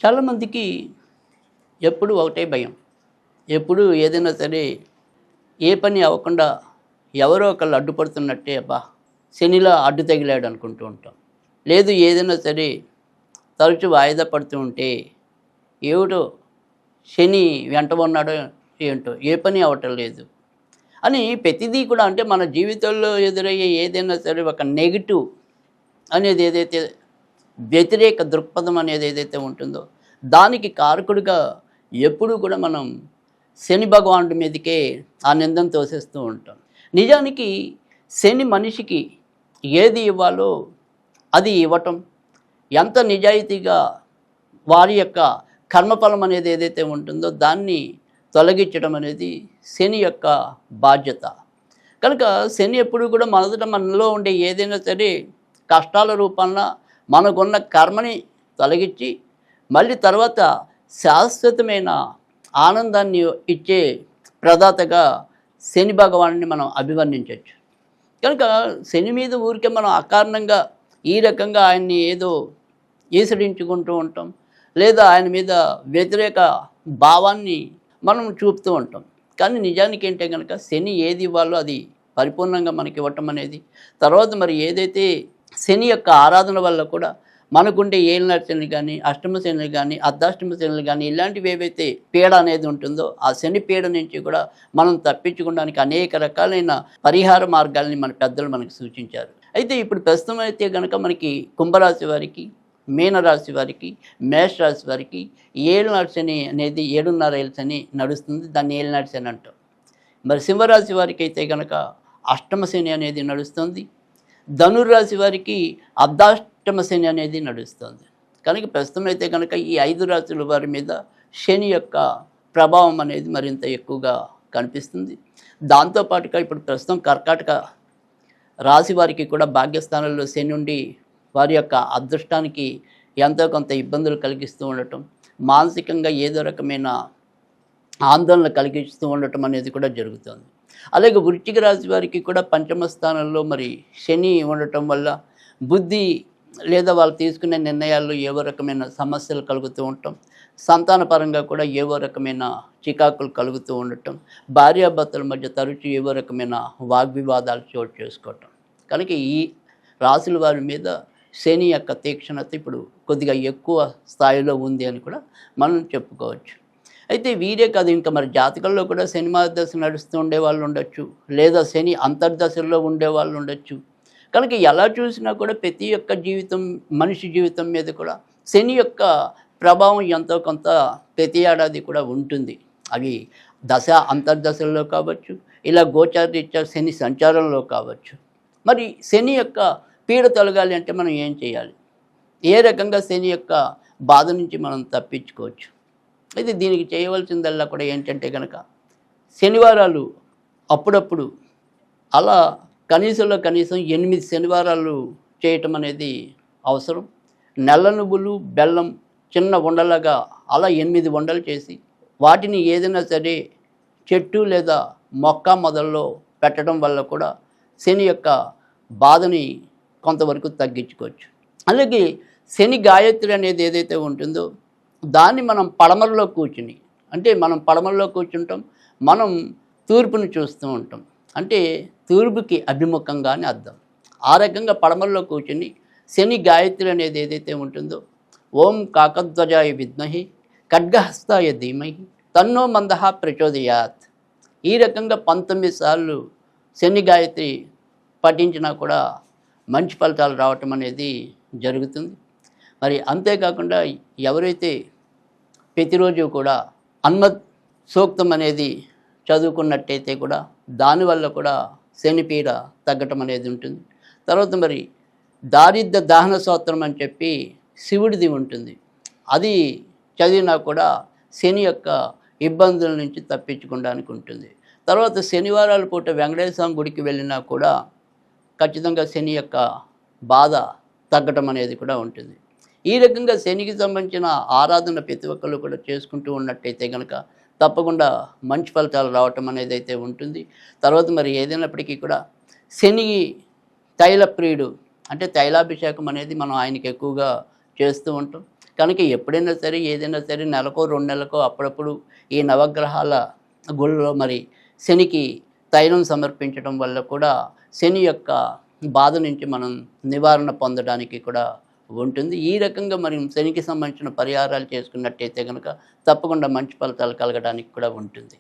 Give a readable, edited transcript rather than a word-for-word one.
చాలామందికి ఎప్పుడు ఒకటే భయం. ఎప్పుడు ఏదైనా సరే ఏ పని అవ్వకుండా ఎవరో ఒకళ్ళు అడ్డుపడుతున్నట్టే అబ్బా! శనిలా అడ్డు తగిలాడు అనుకుంటూ ఉంటాం. లేదు ఏదైనా సరే తరచు వాయిదా పడుతూ ఉంటే ఏమిటో శని వెంట ఉన్నాడో ఏంటో ఏ పని అవ్వటం లేదు అని ప్రతిదీ కూడా అంటే మన జీవితంలో ఎదురయ్యే ఏదైనా సరే ఒక నెగిటివ్ అనేది ఏదైతే వ్యతిరేక దృక్పథం అనేది ఏదైతే ఉంటుందో దానికి కారకుడిగా ఎప్పుడూ కూడా మనం శని భగవానుడి మీదకే ఆ నిందను తోసేస్తూ ఉంటాం. నిజానికి శని మనిషికి ఏది ఇవ్వాలో అది ఇవ్వటం, ఎంత నిజాయితీగా వారి యొక్క కర్మఫలం అనేది ఏదైతే ఉంటుందో దాన్ని తొలగించడం అనేది శని యొక్క బాధ్యత. కనుక శని ఎప్పుడు కూడా మొదట మనలో ఉండే ఏదైనా సరే కష్టాల రూపంలో మనకున్న కర్మని తొలగించి మళ్ళీ తర్వాత శాశ్వతమైన ఆనందాన్ని ఇచ్చే ప్రదాతగా శని భగవానుని మనం అభివర్ణించవచ్చు. కనుక శని మీద ఊరికే మనం అకారణంగా ఈ రకంగా ఆయన్ని ఏదో ఈసడించుకుంటూ ఉంటాం, లేదా ఆయన మీద వ్యతిరేక భావాన్ని మనం చూపుతూ ఉంటాం. కానీ నిజానికి ఏంటంటే కనుక శని ఏది ఇవ్వాలో అది పరిపూర్ణంగా మనకి ఇవ్వటం అనేది, తర్వాత మరి ఏదైతే శని యొక్క ఆరాధన వల్ల కూడా మనకుండే ఏలినాటి శని కానీ, అష్టమ శని కానీ, అర్ధాష్టమ శనులు కానీ ఇలాంటివి ఏవైతే పీడ అనేది ఉంటుందో ఆ శని పీడ నుంచి కూడా మనం తప్పించుకోవడానికి అనేక రకాలైన పరిహార మార్గాల్ని మన పెద్దలు మనకు సూచించారు. అయితే ఇప్పుడు ప్రస్తుతం అయితే కనుక మనకి కుంభరాశి వారికి, మీనరాశి వారికి, మేషరాశి వారికి ఏలినాటి శని అనేది 7.5 ఏళ్ళ శని నడుస్తుంది. దాన్ని ఏలినాటి శని అంటాం. మరి సింహరాశి వారికి అయితే కనుక అష్టమ శని అనేది నడుస్తుంది. ధనుర్రాశి వారికి అర్ధాష్టమ శని అనేది నడుస్తుంది. కనుక ప్రస్తుతం అయితే కనుక ఈ 5 రాశుల వారి మీద శని యొక్క ప్రభావం అనేది మరింత ఎక్కువగా కనిపిస్తుంది. దాంతోపాటుగా ఇప్పుడు ప్రస్తుతం కర్కాటక రాశి వారికి కూడా భాగ్యస్థానంలో శని ఉండి వారి యొక్క అదృష్టానికి ఎంతో కొంత ఇబ్బందులు కలిగిస్తూ ఉండటం, మానసికంగా ఏదో రకమైన ఆందోళన కలిగిస్తూ ఉండటం అనేది కూడా జరుగుతుంది. అలాగే వృశ్చిక రాశి వారికి కూడా పంచమ స్థానంలో మరి శని ఉండటం వల్ల బుద్ధి లేదా వాళ్ళు తీసుకునే నిర్ణయాల్లో ఏవో రకమైన సమస్యలు కలుగుతూ ఉండటం, సంతానపరంగా కూడా ఏవో రకమైన చికాకులు కలుగుతూ ఉండటం, భార్యాభర్తల మధ్య తరచు ఏవో రకమైన వాగ్వివాదాలు చోటు చేసుకోవటం. కనుక ఈ రాశుల వారి మీద శని యొక్క తీక్షణత ఇప్పుడు కొద్దిగా ఎక్కువ స్థాయిలో ఉంది అని కూడా మనం చెప్పుకోవచ్చు. అయితే వీరే కాదు, ఇంకా మరి జాతకంలో కూడా శని మహాదశ నడుస్తూ ఉండే వాళ్ళు ఉండొచ్చు, లేదా శని అంతర్దశల్లో ఉండే వాళ్ళు ఉండొచ్చు. కనుక ఎలా చూసినా కూడా ప్రతి ఒక్క జీవితం, మనిషి జీవితం మీద కూడా శని యొక్క ప్రభావం ఎంతో కొంత ప్రతి ఏడాది కూడా ఉంటుంది. అవి దశ అంతర్దశల్లో కావచ్చు, ఇలా గోచారరీత్యా శని సంచారంలో కావచ్చు. మరి శని యొక్క పీడ తొలగాలి అంటే మనం ఏం చేయాలి? ఏ రకంగా శని యొక్క బాధ నుంచి మనం తప్పించుకోవచ్చు? అయితే దీనికి చేయవలసిందల్లా కూడా ఏంటంటే కనుక శనివారాలు అప్పుడప్పుడు అలా కనీసంలో కనీసం 8 శనివారాలు చేయటం అనేది అవసరం. నల్ల నువ్వులు, బెల్లం చిన్న ఉండలాగా అలా 8 ఉండలు చేసి వాటిని ఏదైనా సరే చెట్టు లేదా మొక్క మొదల్లో పెట్టడం వల్ల కూడా శని యొక్క బాధని కొంతవరకు తగ్గించుకోవచ్చు. అలాగే శని గాయత్రి అనేది ఏదైతే ఉంటుందో దాన్ని మనం పడమరలో కూర్చుని, అంటే మనం పడమరలో కూర్చుంటాం, మనం తూర్పును చూస్తూ ఉంటాం, అంటే తూర్పుకి అభిముఖంగా అని అర్థం. ఆ రకంగా పడమరలో కూర్చుని శని గాయత్రి అనేది ఏదైతే ఉంటుందో ఓం కాకధ్వజాయ విద్మహి ఖడ్గహస్తాయ ధీమహి తన్నో మందః ప్రచోదయాత్, ఈ రకంగా 19 సార్లు శని గాయత్రి పఠించినా కూడా మంచి ఫలితాలు రావటం అనేది జరుగుతుంది. మరి అంతేకాకుండా ఎవరైతే ప్రతిరోజు కూడా హనుమత్ సూక్తం అనేది చదువుకున్నట్టయితే కూడా దానివల్ల కూడా శనిపీడ తగ్గటం అనేది ఉంటుంది. తర్వాత మరి దారిద్ర్య దహన స్తోత్రం అని చెప్పి శివుడిది ఉంటుంది, అది చదివినా కూడా శని యొక్క ఇబ్బందుల నుంచి తప్పించుకోవడానికి ఉంటుంది. తర్వాత శనివారాల పూట వెంకటేశ్వర స్వామి గుడికి వెళ్ళినా కూడా ఖచ్చితంగా శని యొక్క బాధ తగ్గటం అనేది కూడా ఉంటుంది. ఈ రకంగా శనికి సంబంధించిన ఆరాధన ప్రతి ఒక్కళ్ళు కూడా చేసుకుంటూ ఉన్నట్టయితే కనుక తప్పకుండా మంచి ఫలితాలు రావటం అనేది అయితే ఉంటుంది. తర్వాత మరి ఏదైనప్పటికీ కూడా శని తైల ప్రియుడు, అంటే తైలాభిషేకం అనేది మనం ఆయనకి ఎక్కువగా చేస్తూ ఉంటాం. కనుక ఎప్పుడైనా సరే ఏదైనా సరే నెలకో 2 నెలలకో అప్పుడప్పుడు ఈ నవగ్రహాల గుళ్ళో మరి శనికి తైలం సమర్పించడం వల్ల కూడా శని యొక్క బాధ నుంచి మనం నివారణ పొందడానికి కూడా ఉంటుంది. ఈ రకంగా మరి శనికి సంబంధించిన పరిహారాలు చేసుకున్నట్టయితే గనక తప్పకుండా మంచి ఫలితాలు కలగడానికి కూడా ఉంటుంది.